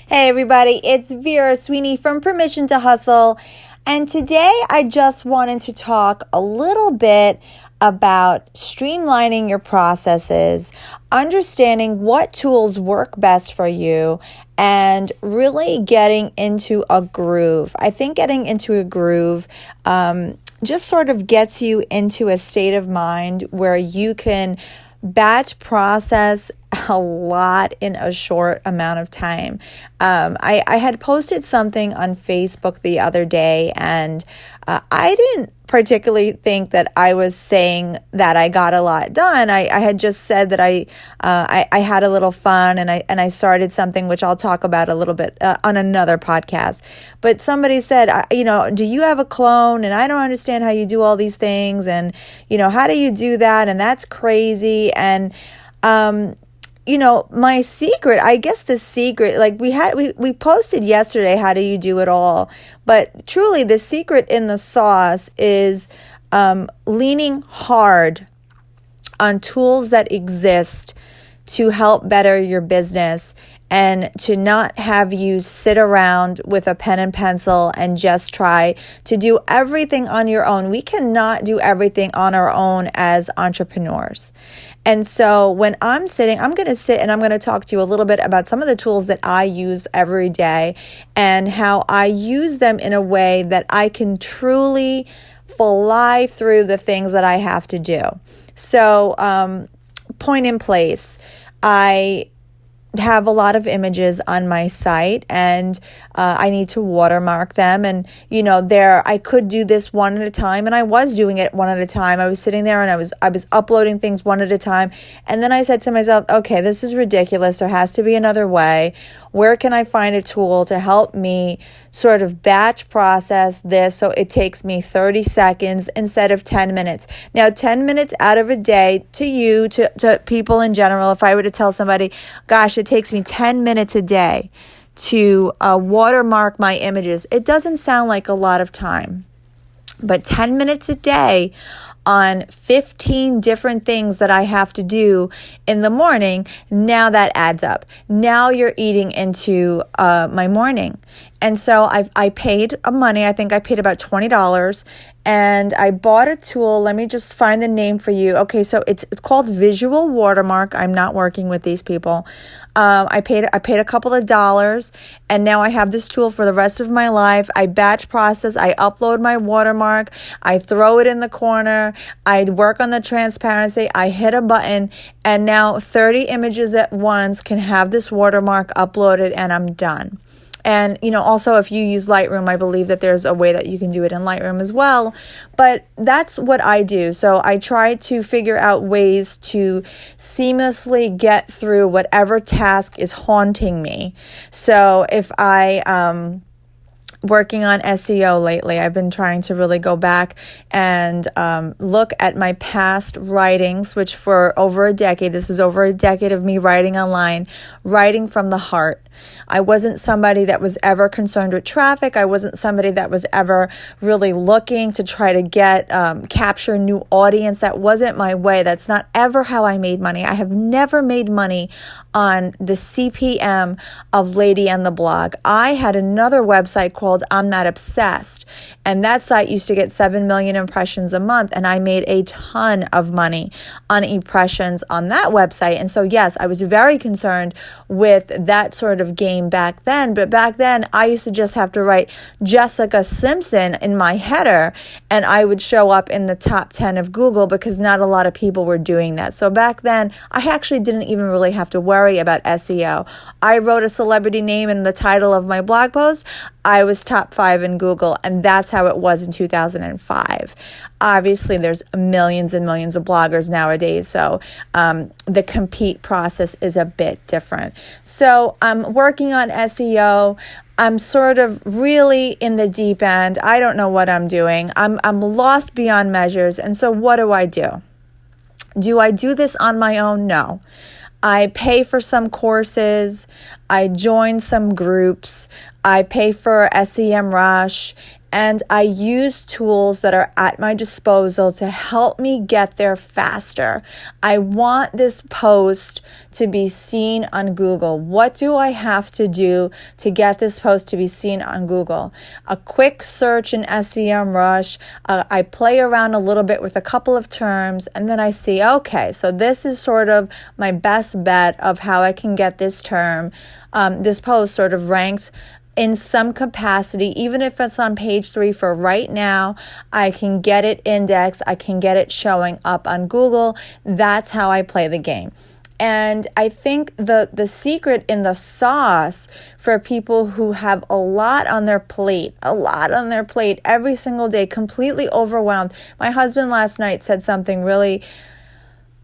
Hey everybody, it's Vera Sweeney from Permission to Hustle. And today I just wanted to talk a little bit about streamlining your processes, understanding what tools work best for you, and really getting into a groove. I think getting into a groove just sort of gets you into a state of mind where you can batch process a lot in a short amount of time. I had posted something on Facebook the other day, and I didn't particularly think that I was saying that I got a lot done. I had just said that I had a little fun, and I started something which I'll talk about a little bit on another podcast. But somebody said, do you have a clone? And I don't understand how you do all these things, and how do you do that? And that's crazy. And my secret, I guess the secret, like we posted yesterday, how do you do it all? But truly the secret in the sauce is leaning hard on tools that exist to help better your business and to not have you sit around with a pen and pencil and just try to do everything on your own. We cannot do everything on our own as entrepreneurs. And so when I'm going to sit and I'm going to talk to you a little bit about some of the tools that I use every day and how I use them in a way that I can truly fly through the things that I have to do. So, point in place, I have a lot of images on my site, and I need to watermark them. And I could do this one at a time, and I was doing it one at a time. I was sitting there and I was uploading things one at a time, and then I said to myself, okay, this is ridiculous. There has to be another way. Where can I find a tool to help me sort of batch process this so it takes me 30 seconds instead of 10 minutes? Now, 10 minutes out of a day to people in general, if I were to tell somebody, gosh, it takes me 10 minutes a day to watermark my images, it doesn't sound like a lot of time. But 10 minutes a day on 15 different things that I have to do in the morning, now that adds up. Now you're eating into my morning. And so I paid money. I think I paid about $20, and I bought a tool. Let me just find the name for you. Okay, so it's called Visual Watermark. I'm not working with these people. I paid a couple of dollars, and now I have this tool for the rest of my life. I batch process. I upload my watermark. I throw it in the corner. I work on the transparency. I hit a button, and now 30 images at once can have this watermark uploaded, and I'm done. And, also if you use Lightroom, I believe that there's a way that you can do it in Lightroom as well. But that's what I do. So I try to figure out ways to seamlessly get through whatever task is haunting me. So if working on SEO lately, I've been trying to really go back and look at my past writings, which for over a decade, this is over a decade of me writing online, writing from the heart. I wasn't somebody that was ever concerned with traffic. I wasn't somebody that was ever really looking to try to get capture a new audience. That wasn't my way. That's not ever how I made money. I have never made money on the CPM of Lady and the Blog. I had another website called I'm Not Obsessed, and that site used to get 7 million impressions a month, and I made a ton of money on impressions on that website. And so yes, I was very concerned with that sort of game back then, but back then I used to just have to write Jessica Simpson in my header, and I would show up in the top 10 of Google because not a lot of people were doing that. So back then I actually didn't even really have to worry about SEO. I wrote a celebrity name in the title of my blog post. I was top 5 in Google, and that's how it was in 2005. Obviously, there's millions and millions of bloggers nowadays, so the compete process is a bit different. So I'm working on SEO. I'm sort of really in the deep end. I don't know what I'm doing. I'm lost beyond measures, and so what do? Do I do this on my own? No. I pay for some courses, I join some groups, I pay for SEMrush, and I use tools that are at my disposal to help me get there faster. I want this post to be seen on Google. What do I have to do to get this post to be seen on Google? A quick search in SEMrush. I play around a little bit with a couple of terms, and then I see, okay, so this is sort of my best bet of how I can get this term, this post sort of ranked in some capacity, even if it's on page 3 for right now. I can get it indexed. I can get it showing up on Google. That's how I play the game. And I think the secret in the sauce for people who have a lot on their plate every single day, completely overwhelmed. My husband last night said something really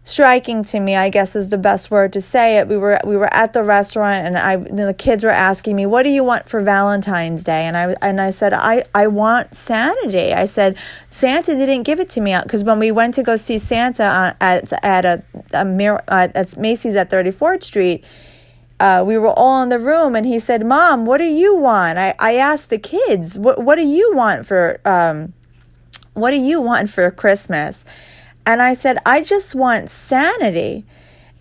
striking to me, I guess is the best word to say it. We were at the restaurant, and the kids were asking me, what do you want for Valentine's Day? And I said, I want sanity. I said, Santa didn't give it to me, because when we went to go see Santa at Macy's at 34th Street, we were all in the room, and he said, Mom, what do you want? I asked the kids, what do you want for Christmas? And I said, I just want sanity.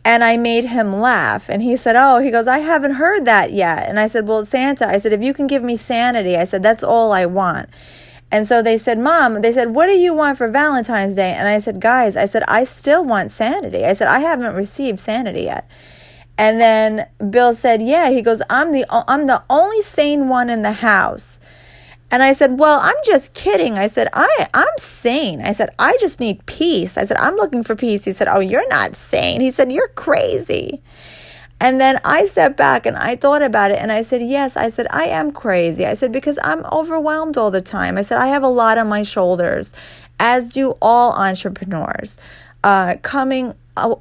And I made him laugh. And he said, he goes, I haven't heard that yet. And I said, well, Santa, I said, if you can give me sanity, I said, that's all I want. And so they said, Mom, what do you want for Valentine's Day? And I said, guys, I still want sanity. I said, I haven't received sanity yet. And then Bill said, yeah, he goes, I'm the only sane one in the house. And I said, well, I'm just kidding. I said, I'm sane. I said, I just need peace. I said, I'm looking for peace. He said, oh, you're not sane. He said, you're crazy. And then I stepped back and I thought about it, and I said, yes. I said, I am crazy. I said, because I'm overwhelmed all the time. I said, I have a lot on my shoulders, as do all entrepreneurs,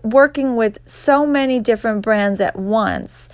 working with so many different brands at once.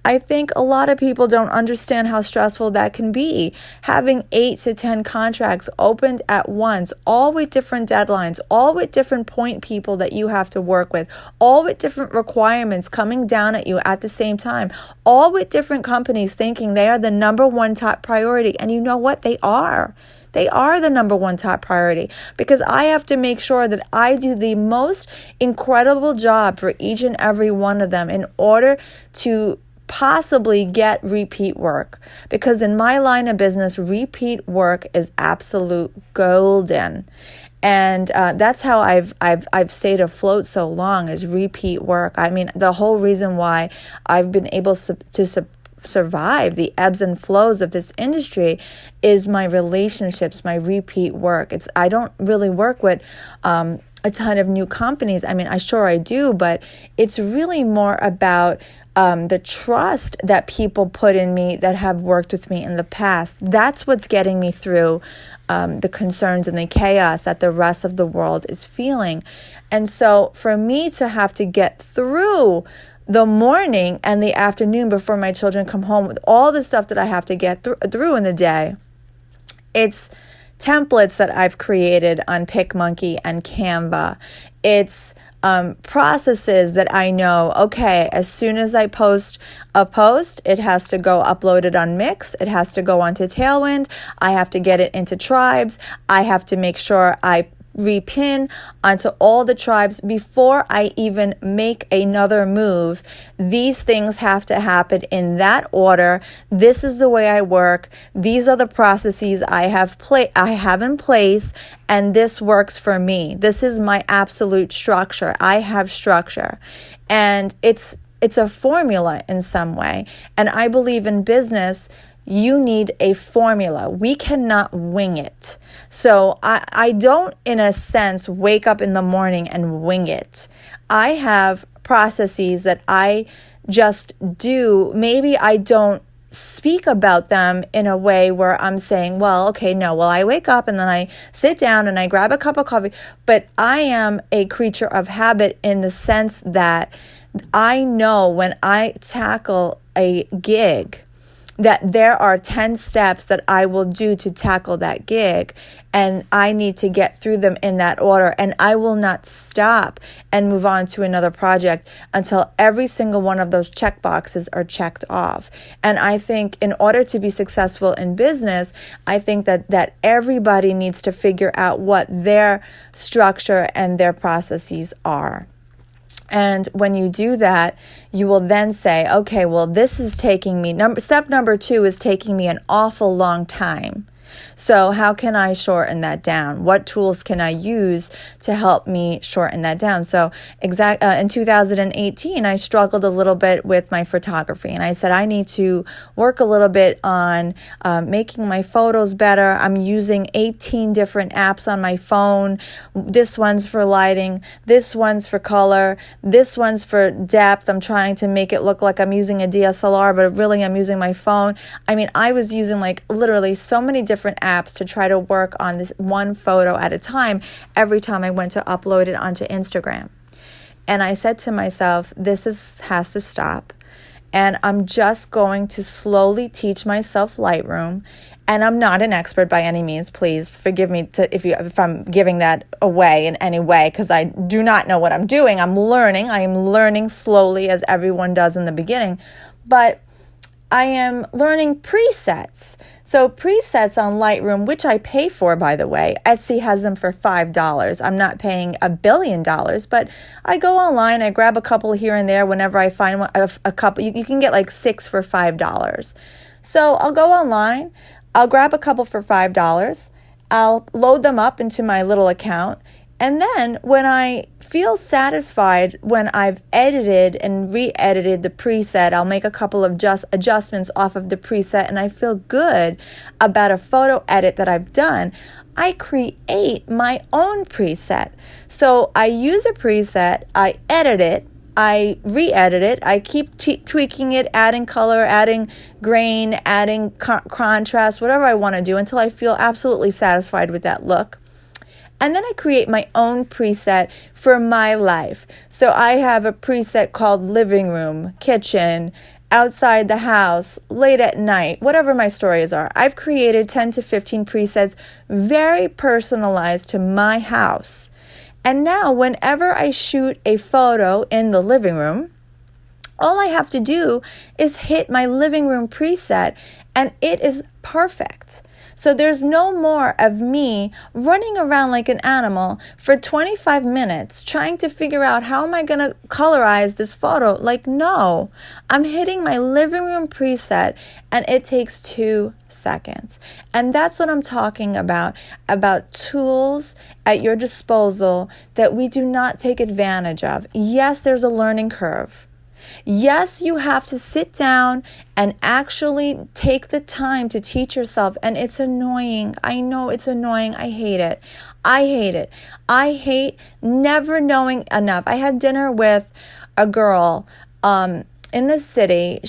I think a lot of people don't understand how stressful that can be. Having 8 to 10 contracts opened at once, all with different deadlines, all with different point people that you have to work with, all with different requirements coming down at you at the same time, all with different companies thinking they are the number one top priority. And you know what? They are. They are the number one top priority, because I have to make sure that I do the most incredible job for each and every one of them in order to possibly get repeat work, because in my line of business, repeat work is absolute golden. And that's how I've stayed afloat so long, is repeat work. I mean, the whole reason why I've been able to survive the ebbs and flows of this industry is my relationships, my repeat work. I don't really work with a ton of new companies. I mean, I do, but it's really more about the trust that people put in me that have worked with me in the past. That's what's getting me through the concerns and the chaos that the rest of the world is feeling. And so for me to have to get through the morning and the afternoon before my children come home with all the stuff that I have to get through in the day, it's templates that I've created on PicMonkey and Canva. It's processes that I know, okay, as soon as I post a post, it has to go uploaded on Mix. It has to go onto Tailwind. I have to get it into Tribes. I have to make sure I repin onto all the tribes before I even make another move. These things have to happen in that order. This is the way I work. These are the processes I have in place, and this works for me. This is my absolute structure. I have structure, and it's a formula in some way. And I believe in business, you need a formula. We cannot wing it. So I don't, in a sense, wake up in the morning and wing it. I have processes that I just do. Maybe I don't speak about them in a way where I'm saying, I wake up and then I sit down and I grab a cup of coffee. But I am a creature of habit in the sense that I know when I tackle a gig, that there are 10 steps that I will do to tackle that gig, and I need to get through them in that order, and I will not stop and move on to another project until every single one of those check boxes are checked off. And I think in order to be successful in business, I think that everybody needs to figure out what their structure and their processes are. And when you do that, you will then say, okay, well, this is taking me, step number 2 is taking me an awful long time. So how can I shorten that down? What tools can I use to help me shorten that down? So in 2018, I struggled a little bit with my photography, and I said I need to work a little bit on making my photos better. I'm using 18 different apps on my phone. This one's for lighting. This one's for color. This one's for depth. I'm trying to make it look like I'm using a DSLR, but really I'm using my phone. I mean, I was using like literally so many different apps to try to work on this one photo at a time every time I went to upload it onto Instagram. And I said to myself, has to stop. And I'm just going to slowly teach myself Lightroom. And I'm not an expert by any means. Please forgive me if I'm giving that away in any way, because I do not know what I'm doing. I'm learning. I am learning slowly, as everyone does in the beginning. But I am learning presets. So presets on Lightroom, which I pay for, by the way. Etsy has them for $5. I'm not paying $1 billion, but I go online, I grab a couple here and there whenever I find a couple. You can get like 6 for $5. So I'll go online, I'll grab a couple for $5. I'll load them up into my little account. And then when I feel satisfied, when I've edited and re-edited the preset, I'll make a couple of adjustments off of the preset, and I feel good about a photo edit that I've done, I create my own preset. So I use a preset, I edit it, I re-edit it, I keep tweaking it, adding color, adding grain, adding contrast, whatever I want to do until I feel absolutely satisfied with that look. And then I create my own preset for my life. So I have a preset called living room, kitchen, outside the house, late at night, whatever my stories are. I've created 10 to 15 presets very personalized to my house. And now whenever I shoot a photo in the living room, all I have to do is hit my living room preset and it is perfect. So there's no more of me running around like an animal for 25 minutes trying to figure out how am I going to colorize this photo. Like, no, I'm hitting my living room preset and it takes 2 seconds. And that's what I'm talking about tools at your disposal that we do not take advantage of. Yes, there's a learning curve. Yes, you have to sit down and actually take the time to teach yourself. And it's annoying. I know it's annoying. I hate it. I hate never knowing enough. I had dinner with a girl in the city.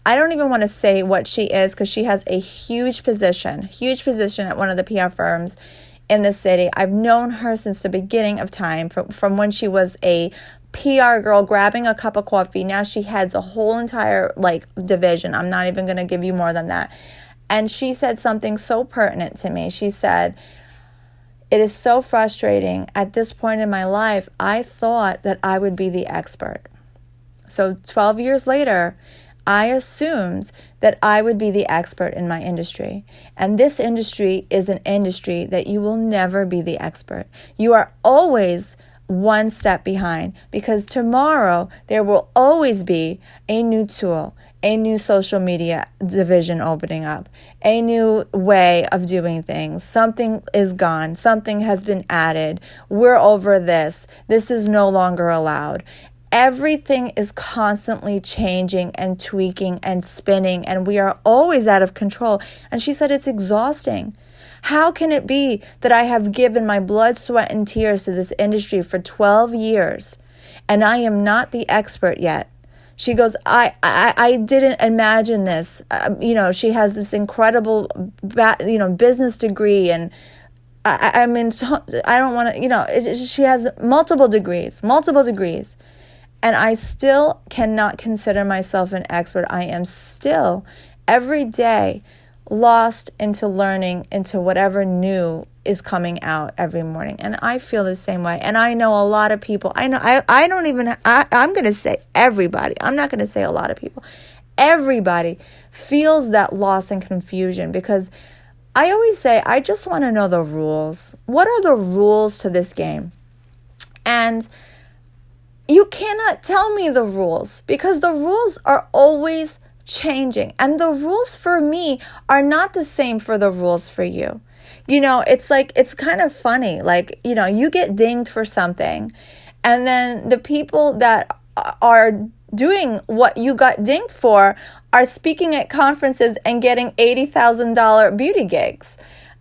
I don't even want to say what she is because she has a huge position at one of the PR firms in the city. I've known her since the beginning of time, from when she was a PR girl grabbing a cup of coffee. Now she heads a whole entire division. I'm not even going to give you more than that. And she said something so pertinent to me. She said, "It is so frustrating. At this point in my life, I thought that I would be the expert. So 12 years later, I assumed that I would be the expert in my industry. And this industry is an industry that you will never be the expert. You are always one step behind, because tomorrow there will always be a new tool, a new social media division opening up, a new way of doing things. Something is gone. Something has been added. We're over this. This is no longer allowed." Everything is constantly changing and tweaking and spinning, and we are always out of control. And she said it's exhausting. How can it be that I have given my blood, sweat, and tears to this industry for 12 years and I am not the expert yet? She goes, I didn't imagine this. She has this incredible, business degree, and I mean, I don't want to, she has multiple degrees. And I still cannot consider myself an expert. I am still every day lost into learning, into whatever new is coming out every morning. And I feel the same way. And I know a lot of people, I'm going to say everybody, I'm not going to say a lot of people, everybody feels that loss and confusion, because I always say, I just want to know the rules. What are the rules to this game? And you cannot tell me the rules, because the rules are always changing. And the rules for me are not the same for the rules for you. It's like, it's kind of funny. Like, you get dinged for something, and then the people that are doing what you got dinged for are speaking at conferences and getting $80,000 beauty gigs.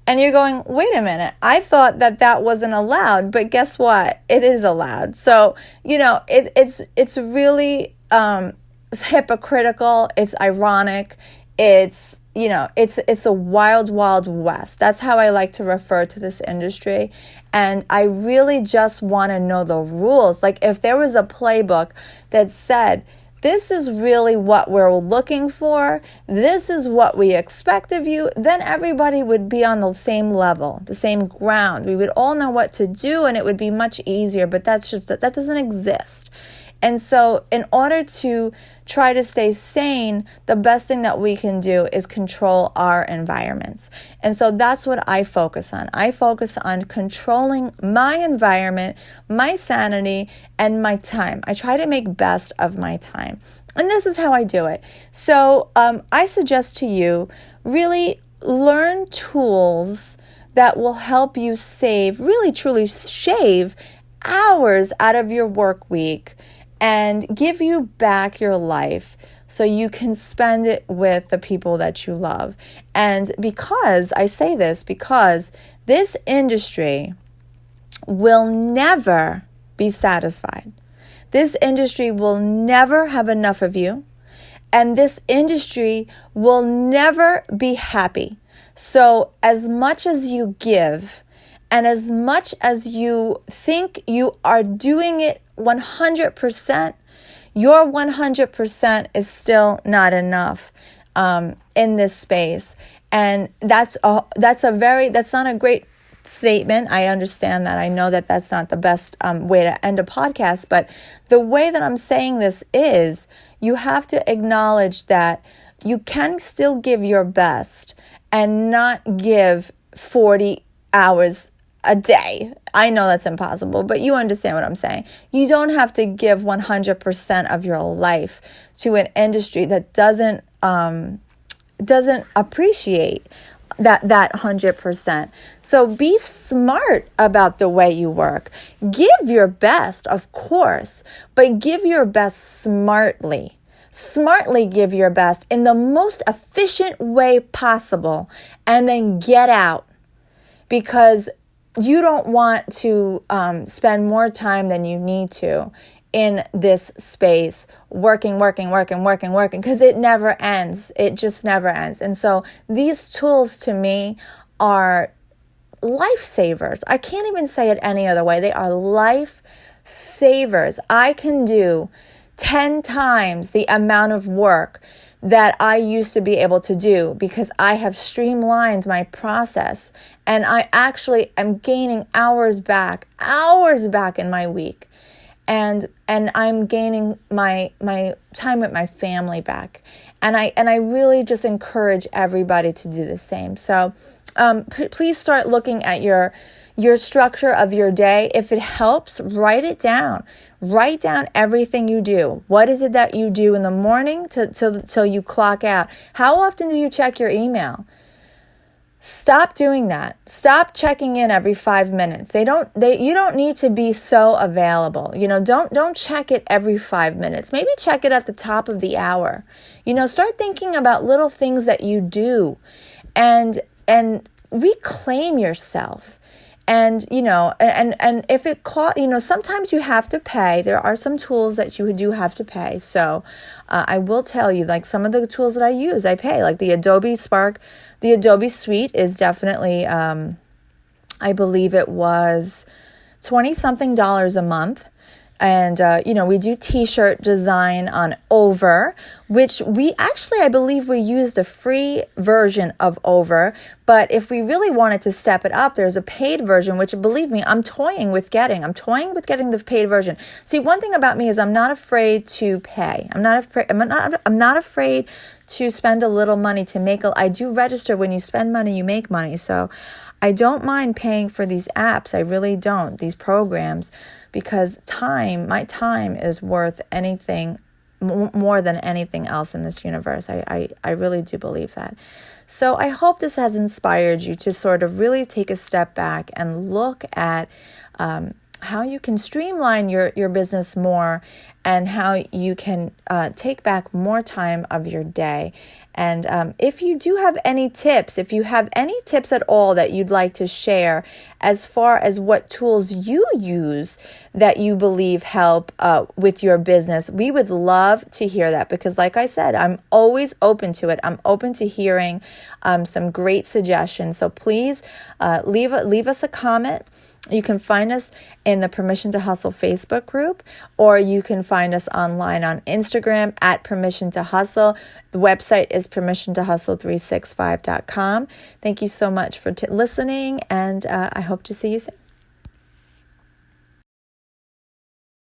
And you're going, wait a minute, I thought that wasn't allowed, but guess what? It is allowed. So, it's really hypocritical. It's ironic. It's a wild, wild west. That's how I like to refer to this industry. And I really just want to know the rules. Like, if there was a playbook that said, this is really what we're looking for, this is what we expect of you, then everybody would be on the same level, the same ground. We would all know what to do, and it would be much easier, but that doesn't exist. And so in order to try to stay sane, the best thing that we can do is control our environments. And so that's what I focus on. I focus on controlling my environment, my sanity, and my time. I try to make best of my time. And this is how I do it. So I suggest to you, really learn tools that will help you save, really truly shave hours out of your work week and give you back your life so you can spend it with the people that you love. And because this industry will never be satisfied. This industry will never have enough of you. And this industry will never be happy. So as much as you give, and as much as you think you are doing it 100%, your 100% is still not enough in this space. And that's not a great statement. I understand that. I know that that's not the best way to end a podcast, but the way that I'm saying this is, you have to acknowledge that you can still give your best and not give 40 hours a day. I know that's impossible, but you understand what I'm saying. You don't have to give 100% of your life to an industry that doesn't appreciate that 100%. So be smart about the way you work. Give your best, of course, but give your best smartly. Smartly give your best in the most efficient way possible, and then get out, because you don't want to spend more time than you need to in this space, working, because it never ends. It just never ends. And so these tools to me are lifesavers. I can't even say it any other way. They are lifesavers. I can do 10 times the amount of work that I used to be able to do, because I have streamlined my process, and I actually am gaining hours back in my week. And I'm gaining my time with my family back. And I really just encourage everybody to do the same. So please start looking at your structure of your day. If it helps, write it down. Write down everything you do. What is it that you do in the morning till you clock out? How often do you check your email? Stop doing that. Stop checking in every 5 minutes. You don't need to be so available. Don't check it every 5 minutes. Maybe check it at the top of the hour. Start thinking about little things that you do, and reclaim yourself. And, and if it costs, sometimes you have to pay. There are some tools that you do have to pay. So I will tell you, like, some of the tools that I use, I pay. Like the Adobe Spark, the Adobe Suite is definitely, I believe it was $20-something a month. And, we do t-shirt design on Over, which I believe we used a free version of Over. But if we really wanted to step it up, there's a paid version, which, believe me, I'm toying with getting the paid version. See, one thing about me is I'm not afraid to pay. I'm not afraid to spend a little money to make I do register when you spend money, you make money. So I don't mind paying for these apps. I really don't, these programs, because my time is worth anything more than anything else in this universe. I really do believe that. So I hope this has inspired you to sort of really take a step back and look at how you can streamline your business more, and how you can take back more time of your day. And if you do have any tips, if you have any tips at all that you'd like to share as far as what tools you use that you believe help with your business, we would love to hear that, because like I said, I'm always open to it. I'm open to hearing some great suggestions. So please leave us a comment. You can find us in the Permission to Hustle Facebook group, or you can find us online on Instagram at Permission to Hustle. The website is permissiontohustle365.com. Thank you so much for listening, and I hope to see you soon.